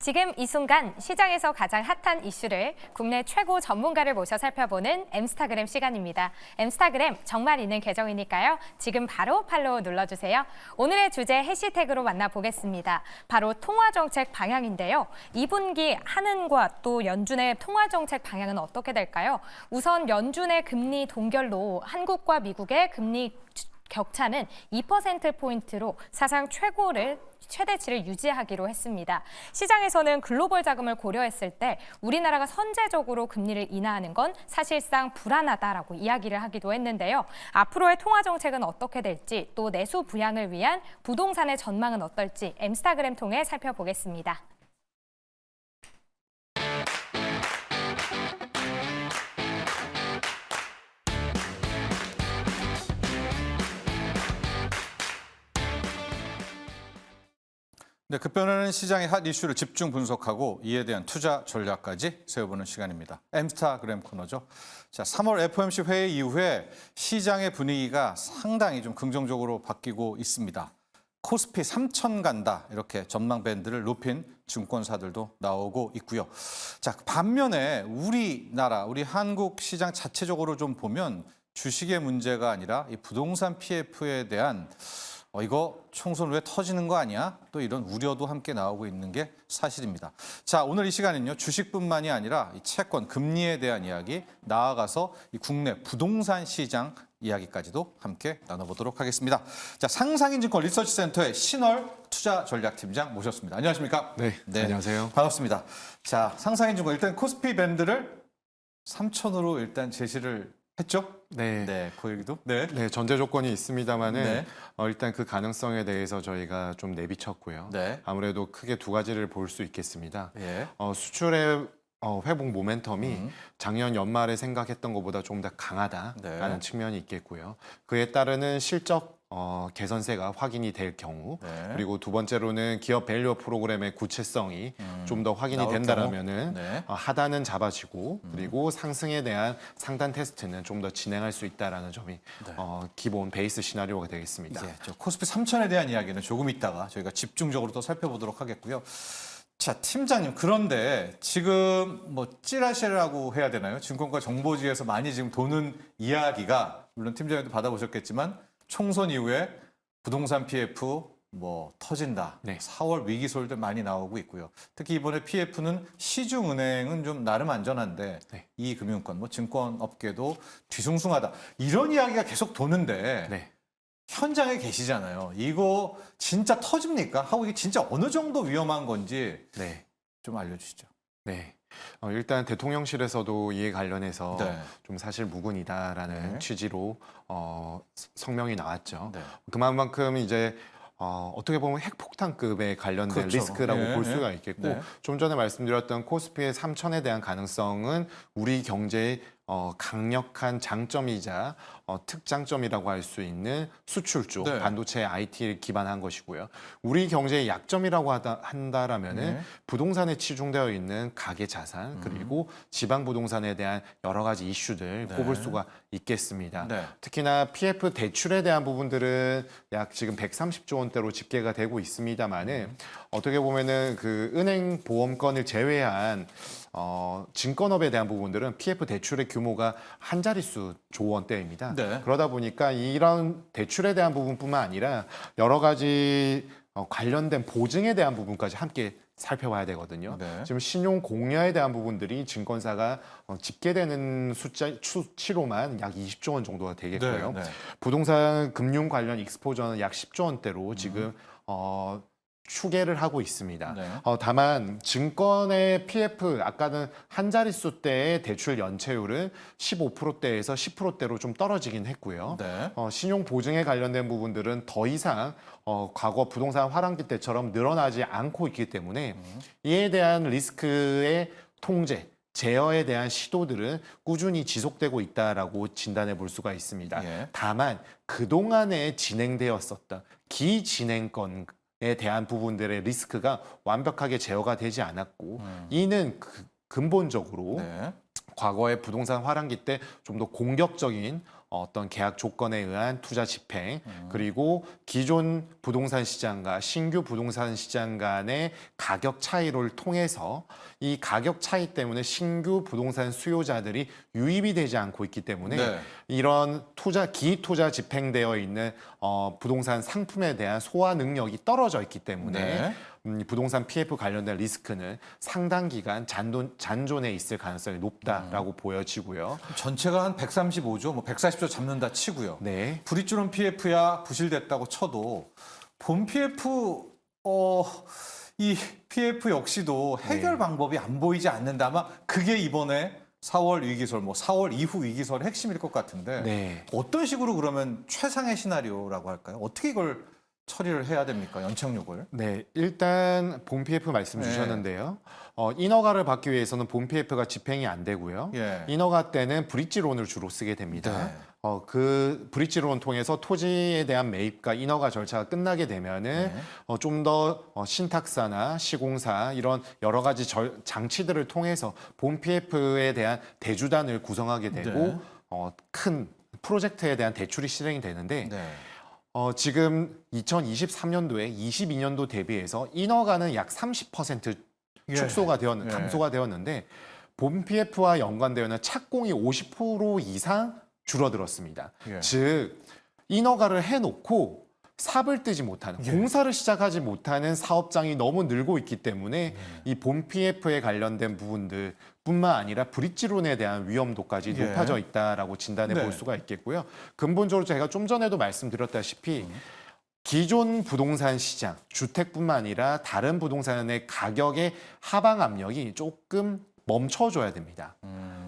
지금 이 순간 시장에서 가장 핫한 이슈를 국내 최고 전문가를 모셔 살펴보는 엠스타그램 시간입니다. 엠스타그램 정말 있는 계정이니까요. 지금 바로 팔로우 눌러주세요. 오늘의 주제 해시태그로 만나보겠습니다. 바로 통화정책 방향인데요. 2분기 한은과 또 연준의 통화정책 방향은 어떻게 될까요? 우선 연준의 금리 동결로 한국과 미국의 금리 격차는 2%포인트로 사상 최대치를 유지하기로 했습니다. 시장에서는 글로벌 자금을 고려했을 때 우리나라가 선제적으로 금리를 인하하는 건 사실상 불안하다라고 이야기를 하기도 했는데요. 앞으로의 통화 정책은 어떻게 될지 또 내수 부양을 위한 부동산의 전망은 어떨지 엠스타그램 통해 살펴보겠습니다. 네, 급변하는 시장의 핫 이슈를 집중 분석하고 이에 대한 투자 전략까지 세워보는 시간입니다. 엠스타그램 코너죠. 자, 3월 FOMC 회의 이후에 시장의 분위기가 상당히 좀 긍정적으로 바뀌고 있습니다. 코스피 3,000 간다 이렇게 전망 밴드를 높인 증권사들도 나오고 있고요. 자, 반면에 우리 한국 시장 자체적으로 좀 보면 주식의 문제가 아니라 이 부동산 PF에 대한 이거 총선 왜 터지는 거 아니야? 또 이런 우려도 함께 나오고 있는 게 사실입니다. 자, 오늘 이 시간은요, 주식뿐만이 아니라 이 채권, 금리에 대한 이야기, 나아가서 이 국내 부동산 시장 이야기까지도 함께 나눠보도록 하겠습니다. 자, 상상인증권 리서치센터의 신월 투자전략팀장 모셨습니다. 안녕하십니까? 네, 안녕하세요. 반갑습니다. 자, 상상인증권 일단 코스피 밴드를 3,000으로 일단 제시를 했죠? 네. 그 얘기도. 네. 네, 전제 조건이 있습니다만은 네. 일단 그 가능성에 대해서 저희가 좀 내비쳤고요. 네. 아무래도 크게 두 가지를 볼 수 있겠습니다. 예. 수출의 회복 모멘텀이 작년 연말에 생각했던 것보다 좀 더 강하다라는 네. 측면이 있겠고요. 그에 따르는 실적 개선세가 확인이 될 경우, 네. 그리고 두 번째로는 기업 밸류 프로그램의 구체성이 좀 더 확인이 나올 된다라면은 네. 하단은 잡아지고 그리고 상승에 대한 상단 테스트는 좀 더 진행할 수 있다라는 점이 기본 베이스 시나리오가 되겠습니다. 저 코스피 3,000에 대한 이야기는 조금 있다가 저희가 집중적으로 또 살펴보도록 하겠고요. 자, 팀장님, 그런데 지금 뭐 찌라시라고 해야 되나요? 증권가 정보지에서 많이 지금 도는 이야기가, 물론 팀장님도 받아보셨겠지만 총선 이후에 부동산 PF 뭐 터진다. 네. 4월 위기설들 많이 나오고 있고요. 특히 이번에 PF는 시중은행은 좀 나름 안전한데 네. 이 금융권, 뭐 증권업계도 뒤숭숭하다. 이런 이야기가 계속 도는데 네. 현장에 계시잖아요. 이거 진짜 터집니까? 하고 이게 진짜 어느 정도 위험한 건지 네. 좀 알려주시죠. 네. 일단 대통령실에서도 이에 관련해서 네. 좀 사실 무근이다라는 네. 취지로 성명이 나왔죠. 네. 그만큼 이제 어떻게 보면 핵폭탄급에 관련된 그렇죠. 리스크라고 네, 볼 네. 수가 있겠고 네. 좀 전에 말씀드렸던 코스피의 3,000에 대한 가능성은 우리 경제의 강력한 장점이자 특장점이라고 할 수 있는 수출 쪽 네. 반도체 IT를 기반한 것이고요. 우리 경제의 약점이라고 한다라면은 네. 부동산에 치중되어 있는 가계 자산 그리고 지방 부동산에 대한 여러 가지 이슈들 네. 꼽을 수가 있겠습니다. 네. 특히나 PF 대출에 대한 부분들은 약 지금 130조 원대로 집계가 되고 있습니다만은 어떻게 보면은 그 은행 보험권을 제외한 증권업에 대한 부분들은 PF 대출의 규모가 한 자릿수 조 원대입니다. 네. 그러다 보니까 이런 대출에 대한 부분뿐만 아니라 여러 가지 관련된 보증에 대한 부분까지 함께 살펴봐야 되거든요. 네. 지금 신용 공여에 대한 부분들이 증권사가 집계되는 수치로만 약 20조 원 정도가 되겠고요. 네, 네. 부동산 금융 관련 익스포저는 약 10조 원대로 지금 추계를 하고 있습니다. 네. 다만 증권의 PF 아까는 한 자릿수 때의 대출 연체율은 15%대에서 10%대로 좀 떨어지긴 했고요. 네. 신용 보증에 관련된 부분들은 더 이상 과거 부동산 화랑기 때처럼 늘어나지 않고 있기 때문에 이에 대한 리스크의 통제, 제어에 대한 시도들은 꾸준히 지속되고 있다라고 진단해 볼 수가 있습니다. 예. 다만 그동안에 진행되었었던 기진행권 에 대한 부분들의 리스크가 완벽하게 제어가 되지 않았고 이는 근본적으로 네. 과거의 부동산 화랑기 때 좀 더 공격적인 어떤 계약 조건에 의한 투자 집행, 그리고 기존 부동산 시장과 신규 부동산 시장 간의 가격 차이를 통해서 이 가격 차이 때문에 신규 부동산 수요자들이 유입이 되지 않고 있기 때문에 네. 이런 기투자 집행되어 있는 부동산 상품에 대한 소화 능력이 떨어져 있기 때문에 네. 부동산 PF 관련된 리스크는 상당 기간 잔존해 있을 가능성이 높다라고 보여지고요. 전체가 한 135조, 뭐 140조 잡는다 치고요. 네. 브릿지론 PF야 부실됐다고 쳐도 본 PF 이 PF 역시도 해결 네. 방법이 안 보이지 않는다. 아마 그게 이번에 4월 위기설, 뭐 4월 이후 위기설의 핵심일 것 같은데 네. 어떤 식으로 그러면 최상의 시나리오라고 할까요? 어떻게 이걸 처리를 해야 됩니까? 연착륙을? 네, 일단 본 PF 말씀 주셨는데요. 인허가를 받기 위해서는 본 PF가 집행이 안 되고요. 예. 인허가 때는 브릿지론을 주로 쓰게 됩니다. 네. 그 브릿지론 통해서 토지에 대한 매입과 인허가 절차가 끝나게 되면은 좀 더 신탁사나 시공사 이런 여러 가지 장치들을 통해서 본 PF에 대한 대주단을 구성하게 되고 큰 프로젝트에 대한 대출이 실행이 되는데 네. 지금 2023년도에 22년도 대비해서 인허가는 약 30% 예. 감소가 되었는데 본 PF와 연관되어있는 착공이 50% 이상 줄어들었습니다. 예. 즉 인허가를 해놓고 삽을 뜨지 못하는 공사를 시작하지 못하는 사업장이 너무 늘고 있기 때문에 이 본 PF에 관련된 부분들 뿐만 아니라 브릿지론에 대한 위험도까지 예. 높아져 있다라고 진단해 볼 네. 수가 있겠고요. 근본적으로 제가 좀 전에도 말씀드렸다시피 기존 부동산 시장, 주택뿐만 아니라 다른 부동산의 가격의 하방 압력이 조금 멈춰줘야 됩니다.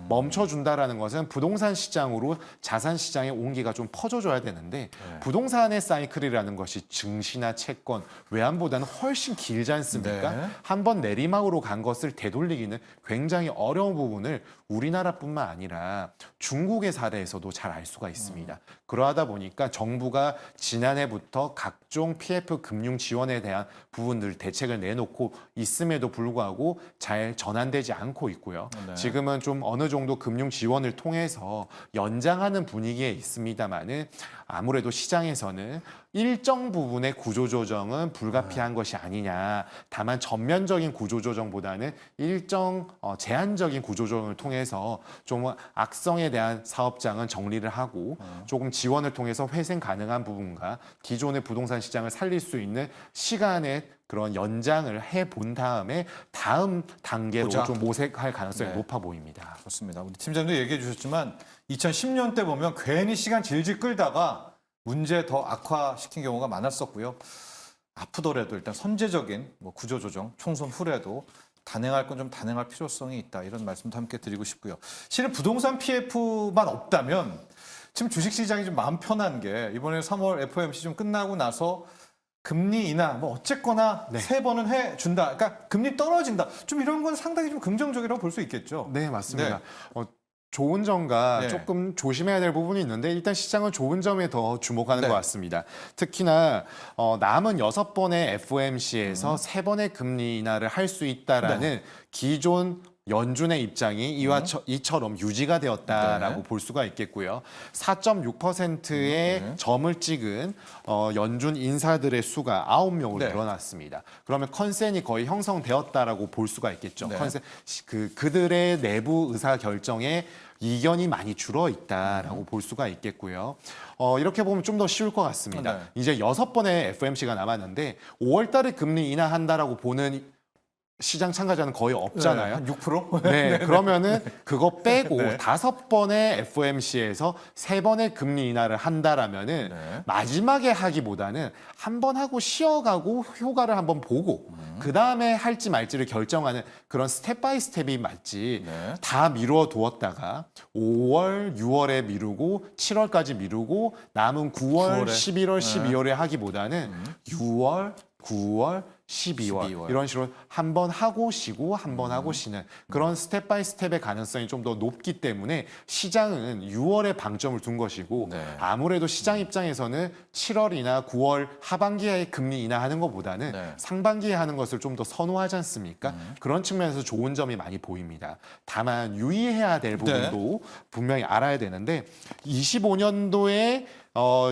멈춰준다라는 것은 부동산 시장으로 자산 시장의 온기가 좀 퍼져줘야 되는데 부동산의 사이클이라는 것이 증시나 채권, 외환보다는 훨씬 길지 않습니까? 네. 한번 내리막으로 간 것을 되돌리기는 굉장히 어려운 부분을 우리나라뿐만 아니라 중국의 사례에서도 잘 알 수가 있습니다. 그러하다 보니까 정부가 지난해부터 각종 PF 금융 지원에 대한 부분들 대책을 내놓고 있음에도 불구하고 잘 전환되지 않고 있고요. 네. 지금은 좀 어느 정도 금융 지원을 통해서 연장하는 분위기에 있습니다만은 아무래도 시장에서는 일정 부분의 구조조정은 불가피한 것이 아니냐. 다만 전면적인 구조조정보다는 일정 제한적인 구조조정을 통해서 좀 악성에 대한 사업장은 정리를 하고 조금 지원을 통해서 회생 가능한 부분과 기존의 부동산 시장을 살릴 수 있는 시간의 그런 연장을 해본 다음에 다음 단계로 보자. 좀 모색할 가능성이 네. 높아 보입니다. 그렇습니다. 우리 팀장님도 얘기해 주셨지만 2010년 때 보면 괜히 시간 질질 끌다가 문제 더 악화시킨 경우가 많았었고요. 아프더라도 일단 선제적인 뭐 구조조정, 총선 후에도 단행할 건 좀 단행할 필요성이 있다. 이런 말씀도 함께 드리고 싶고요. 실은 부동산 PF만 없다면 지금 주식시장이 좀 마음 편한 게 이번에 3월 FOMC 좀 끝나고 나서 금리 인하 뭐 어쨌거나 네. 3번은 해준다. 그러니까 금리 떨어진다. 좀 이런 건 상당히 좀 긍정적이라고 볼 수 있겠죠. 네, 맞습니다. 네. 좋은 점과 네. 조금 조심해야 될 부분이 있는데 일단 시장은 좋은 점에 더 주목하는 네. 것 같습니다. 특히나 남은 6번의 FOMC에서 3번의 금리 인하를 할 수 있다라는 기존 연준의 입장이 이처럼 유지가 되었다라고 볼 수가 있겠고요. 4.6%의 점을 찍은 연준 인사들의 수가 9명으로 네. 늘어났습니다. 그러면 컨센이 거의 형성되었다라고 볼 수가 있겠죠. 네. 그들의 내부 의사 결정에 이견이 많이 줄어 있다라고 볼 수가 있겠고요. 이렇게 보면 좀 더 쉬울 것 같습니다. 네. 이제 6번의 FOMC가 남았는데 5월 달에 금리 인하한다라고 보는 시장 참가자는 거의 없잖아요. 한 6%? 네, 그러면은 그거 빼고 네. 5번의 FOMC에서 3번의 금리 인하를 한다라면은 네. 마지막에 하기보다는 한 번 하고 쉬어가고 효과를 한번 보고 그 다음에 할지 말지를 결정하는 그런 스텝 바이 스텝이 맞지. 네. 다 미루어 두었다가 5월, 6월에 미루고 7월까지 미루고 남은 9월, 9월에. 11월, 12월에 하기보다는 6월, 9월, 12월 이런 식으로 한 번 하고 쉬고 한 번 하고 쉬는 그런 스텝 바이 스텝의 가능성이 좀 더 높기 때문에 시장은 6월에 방점을 둔 것이고 네. 아무래도 시장 입장에서는 7월이나 9월 하반기에 금리 인하하는 것보다는 네. 상반기에 하는 것을 좀 더 선호하지 않습니까? 그런 측면에서 좋은 점이 많이 보입니다. 다만 유의해야 될 부분도 분명히 알아야 되는데 25년도에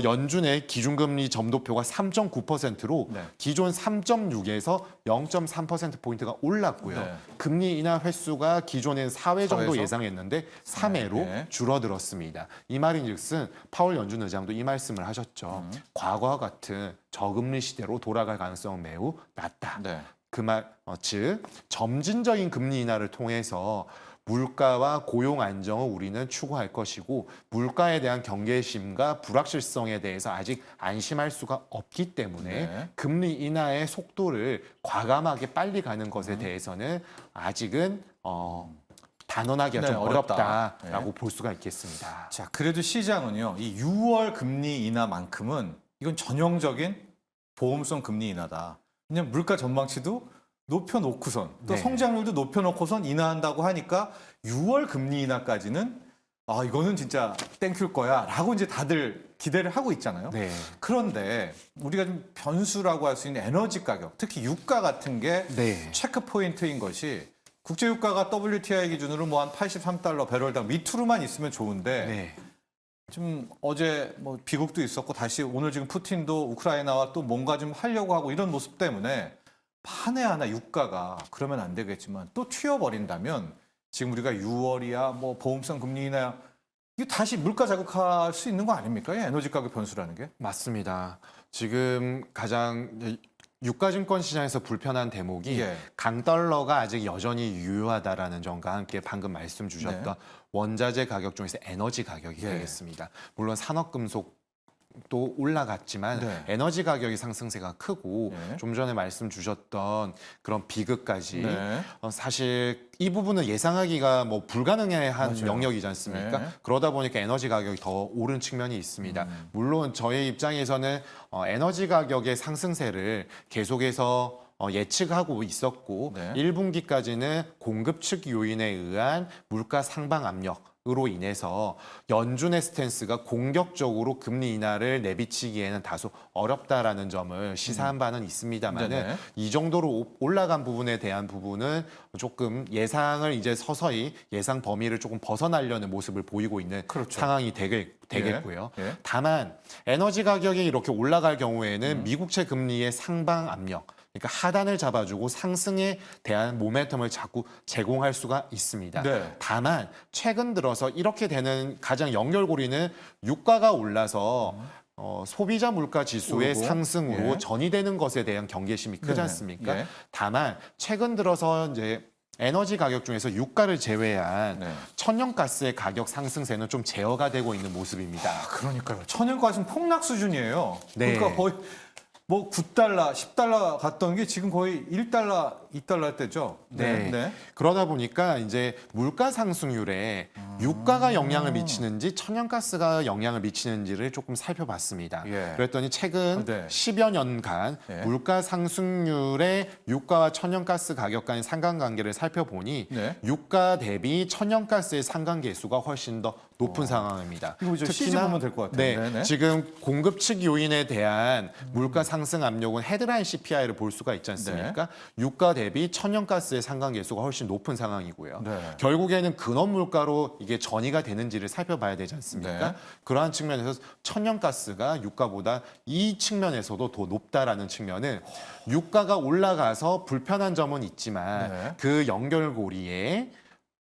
연준의 기준금리 점도표가 3.9%로 네. 기존 3.6에서 0.3%포인트가 올랐고요. 네. 금리 인하 횟수가 기존엔 4회 정도 4회에서? 예상했는데 3회로 네. 줄어들었습니다. 이 말인즉슨 파월 연준 의장도 이 말씀을 하셨죠. 과거와 같은 저금리 시대로 돌아갈 가능성은 매우 낮다. 네. 그 말, 즉 점진적인 금리 인하를 통해서 물가와 고용 안정을 우리는 추구할 것이고 물가에 대한 경계심과 불확실성에 대해서 아직 안심할 수가 없기 때문에 네. 금리 인하의 속도를 과감하게 빨리 가는 것에 대해서는 아직은 단언하기가 네, 좀 어렵다. 어렵다라고 볼 수가 있겠습니다. 자, 그래도 시장은요, 이 6월 금리 인하만큼은 이건 전형적인 보험성 금리 인하다. 왜냐면 물가 전망치도 높여놓고선 또 네. 성장률도 높여놓고선 인하한다고 하니까 6월 금리 인하까지는 아, 이거는 진짜 땡큐일 거야 라고 이제 다들 기대를 하고 있잖아요. 네. 그런데 우리가 좀 변수라고 할 수 있는 에너지 가격, 특히 유가 같은 게 네. 체크 포인트인 것이 국제 유가가 WTI 기준으로 뭐 한 83달러 배럴당 밑으로만 있으면 좋은데 네. 좀 어제 뭐 비극도 있었고 다시 오늘 지금 푸틴도 우크라이나와 또 뭔가 좀 하려고 하고 이런 모습 때문에 판에 하나 유가가 그러면 안 되겠지만 또 튀어버린다면 지금 우리가 6월이야 뭐 보험성 금리 인하 이게 다시 물가 자극할 수 있는 거 아닙니까? 이 에너지 가격 변수라는 게. 맞습니다. 지금 가장 유가증권 시장에서 불편한 대목이 예. 강달러가 아직 여전히 유효하다라는 점과 함께 방금 말씀 주셨던 원자재 가격 중에서 에너지 가격이 예. 되겠습니다. 물론 산업금속도 올라갔지만 네. 에너지 가격이 상승세가 크고 예. 좀 전에 말씀 주셨던 그런 비극까지 네. 사실 이 부분은 예상하기가 뭐 불가능한 맞아요. 영역이지 않습니까? 네. 그러다 보니까 에너지 가격이 더 오른 측면이 있습니다. 물론 저의 입장에서는 에너지 가격의 상승세를 계속해서 예측하고 있었고 네. 1분기까지는 공급 측 요인에 의한 물가 상방 압력으로 인해서 연준의 스탠스가 공격적으로 금리 인하를 내비치기에는 다소 어렵다라는 점을 시사한 바는 있습니다만 네네. 이 정도로 올라간 부분에 대한 부분은 조금 예상을 이제 서서히 예상 범위를 조금 벗어나려는 모습을 보이고 있는 그렇죠. 상황이 되겠고요. 예. 다만 에너지 가격이 이렇게 올라갈 경우에는 미국채 금리의 상방 압력 그러니까 하단을 잡아주고 상승에 대한 모멘텀을 자꾸 제공할 수가 있습니다. 네. 다만 최근 들어서 이렇게 되는 가장 연결고리는 유가가 올라서 소비자 물가 지수의 오르고. 상승으로 예. 전이되는 것에 대한 경계심이 크지 네네. 않습니까? 예. 다만 최근 들어서 이제 에너지 가격 중에서 유가를 제외한 네. 천연가스의 가격 상승세는 좀 제어가 되고 있는 모습입니다. 그러니까요. 천연가스는 폭락 수준이에요. 네. 그러니까 거의 뭐 9달러, 10달러 갔던 게 지금 거의 1달러, 2달러 때죠. 네. 그러다 보니까 이제 물가 상승률에 유가가 영향을 미치는지 천연가스가 영향을 미치는지를 조금 살펴봤습니다. 예. 그랬더니 최근 네. 10여 년간 예. 물가 상승률의 유가와 천연가스 가격 간의 상관관계를 살펴보니 네. 유가 대비 천연가스의 상관계수가 훨씬 더 높은 상황입니다. 이거 저 CG 보면 될 것 같아요. 네, 네네. 지금 공급 측 요인에 대한 물가 상승 압력은 헤드라인 CPI를 볼 수가 있지 않습니까? 유가 대비 천연가스의 상관계수가 훨씬 높은 상황이고요. 네. 결국에는 근원 물가로 이게 전이가 되는지를 살펴봐야 되지 않습니까? 네. 그러한 측면에서 천연가스가 유가보다 이 측면에서도 더 높다라는 측면은 유가가 올라가서 불편한 점은 있지만 네. 그 연결고리에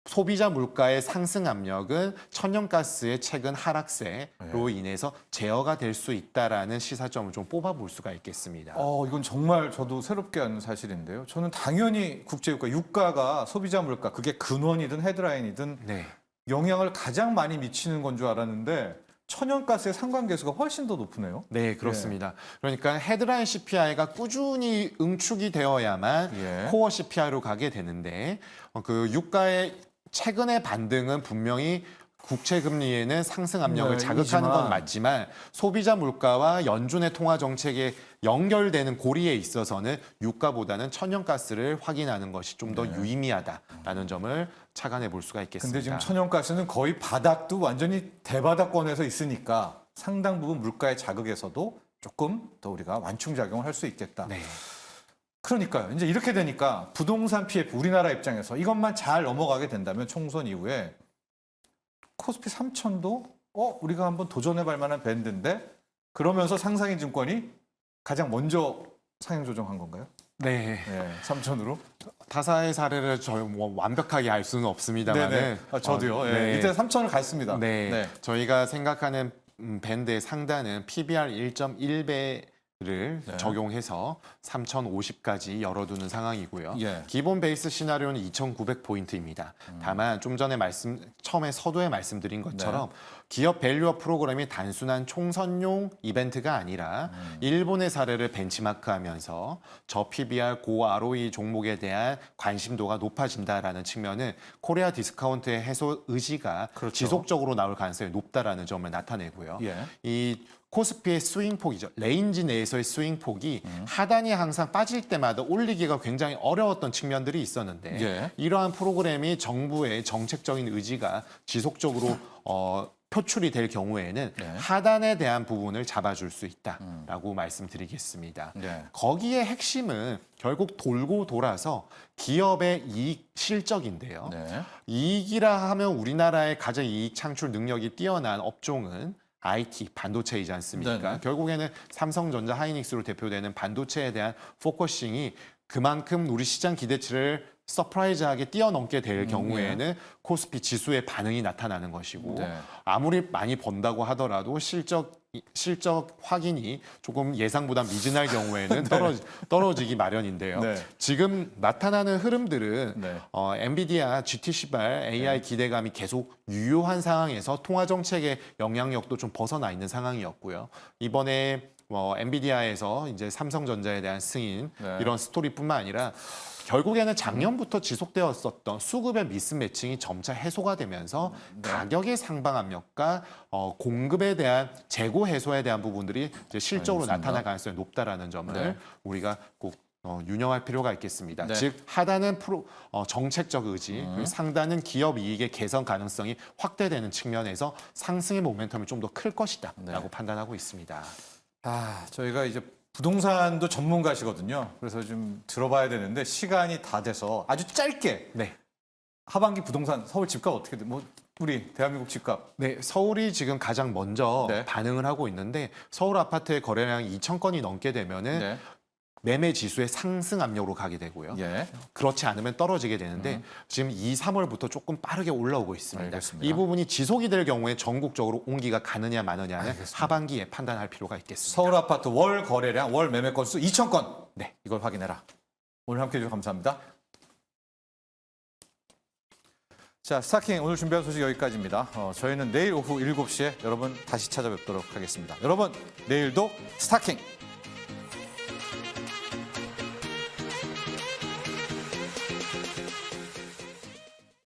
소비자 물가의 상승 압력은 천연가스의 최근 하락세로 인해서 제어가 될 수 있다라는 시사점을 좀 뽑아볼 수가 있겠습니다. 이건 정말 저도 새롭게 아는 사실인데요. 저는 당연히 국제유가, 유가가 소비자 물가, 그게 근원이든 헤드라인이든 네. 영향을 가장 많이 미치는 건 줄 알았는데 천연가스의 상관계수가 훨씬 더 높으네요. 네, 그렇습니다. 그러니까 헤드라인 CPI가 꾸준히 응축이 되어야만 예. 코어 CPI로 가게 되는데 그 유가의 최근의 반등은 분명히 국채 금리에는 상승 압력을 네, 자극하는 건 이지만 맞지만 소비자 물가와 연준의 통화 정책에 연결되는 고리에 있어서는 유가보다는 천연가스를 확인하는 것이 좀 더 유의미하다라는 점을 착안해 볼 수가 있겠습니다. 근데 지금 천연가스는 거의 바닥도 완전히 대바닥권에서 있으니까 상당 부분 물가의 자극에서도 조금 더 우리가 완충작용을 할 수 있겠다. 네. 그러니까요. 이제 이렇게 되니까 부동산 PF 우리나라 입장에서 이것만 잘 넘어가게 된다면 총선 이후에 코스피 3000도 우리가 한번 도전해볼 만한 밴드인데 그러면서 상상인 증권이 가장 먼저 상향 조정한 건가요? 네. 네, 3000으로. 타사의 사례를 뭐 완벽하게 알 수는 없습니다만 네네. 저도요. 예, 이때 3000을 갔습니다. 네. 네. 저희가 생각하는 밴드의 상단은 PBR 1.1배를 네. 적용해서 3050까지 열어두는 상황이고요. 예. 기본 베이스 시나리오는 2900포인트입니다. 다만 좀 전에 처음에 서두에 말씀드린 것처럼 기업 밸류업 프로그램이 단순한 총선용 이벤트가 아니라 일본의 사례를 벤치마크하면서 저 PBR 고 ROE 종목에 대한 관심도가 높아진다라는 측면은 코리아 디스카운트의 해소 의지가 그렇죠. 지속적으로 나올 가능성이 높다라는 점을 나타내고요. 예. 이 코스피의 스윙폭이죠. 레인지 내에서의 스윙폭이 하단이 항상 빠질 때마다 올리기가 굉장히 어려웠던 측면들이 있었는데 예. 이러한 프로그램이 정부의 정책적인 의지가 지속적으로 표출이 될 경우에는 네. 하단에 대한 부분을 잡아줄 수 있다라고 말씀드리겠습니다. 네. 거기에 핵심은 결국 돌고 돌아서 기업의 이익 실적인데요. 네. 이익이라 하면 우리나라의 가장 이익 창출 능력이 뛰어난 업종은 IT, 반도체이지 않습니까? 네네. 결국에는 삼성전자, 하이닉스로 대표되는 반도체에 대한 포커싱이 그만큼 우리 시장 기대치를 서프라이즈하게 뛰어넘게 될 경우에는 코스피 지수의 반응이 나타나는 것이고 네. 아무리 많이 번다고 하더라도 실적 확인이 조금 예상보다 미진할 경우에는 떨어지기 마련인데요. 네. 지금 나타나는 흐름들은 네. 엔비디아 GT 시발 AI 기대감이 계속 유효한 상황에서 통화 정책의 영향력도 좀 벗어나 있는 상황이었고요. 이번에 엔비디아에서 이제 삼성전자에 대한 승인 네. 이런 스토리뿐만 아니라 결국에는 작년부터 지속되었었던 수급의 미스매칭이 점차 해소가 되면서 가격의 상방 압력과 공급에 대한 재고 해소에 대한 부분들이 이제 실적으로 알겠습니다. 나타날 가능성이 높다라는 점을 네. 우리가 꼭 유념할 필요가 있겠습니다. 네. 즉 하단은 정책적 의지, 그리고 상단은 기업 이익의 개선 가능성이 확대되는 측면에서 상승의 모멘텀이 좀 더 클 것이다라고 판단하고 있습니다. 저희가 이제 부동산도 전문가시거든요. 그래서 좀 들어봐야 되는데 시간이 다 돼서 아주 짧게 네. 하반기 부동산 서울 집값 어떻게 돼? 우리 대한민국 집값. 네, 서울이 지금 가장 먼저 네. 반응을 하고 있는데 서울 아파트의 거래량이 2,000건이 넘게 되면은 네. 매매 지수의 상승 압력으로 가게 되고요. 예. 그렇지 않으면 떨어지게 되는데 지금 2, 3월부터 조금 빠르게 올라오고 있습니다. 알겠습니다. 이 부분이 지속이 될 경우에 전국적으로 온기가 가느냐 마느냐는 알겠습니다. 하반기에 판단할 필요가 있겠습니다. 서울 아파트 월 거래량, 월 매매 건수 2,000건. 네. 이걸 확인해라. 오늘 함께해 주셔서 감사합니다. 자, 스타킹 오늘 준비한 소식 여기까지입니다. 저희는 내일 오후 7시에 여러분 다시 찾아뵙도록 하겠습니다. 여러분, 내일도 스타킹!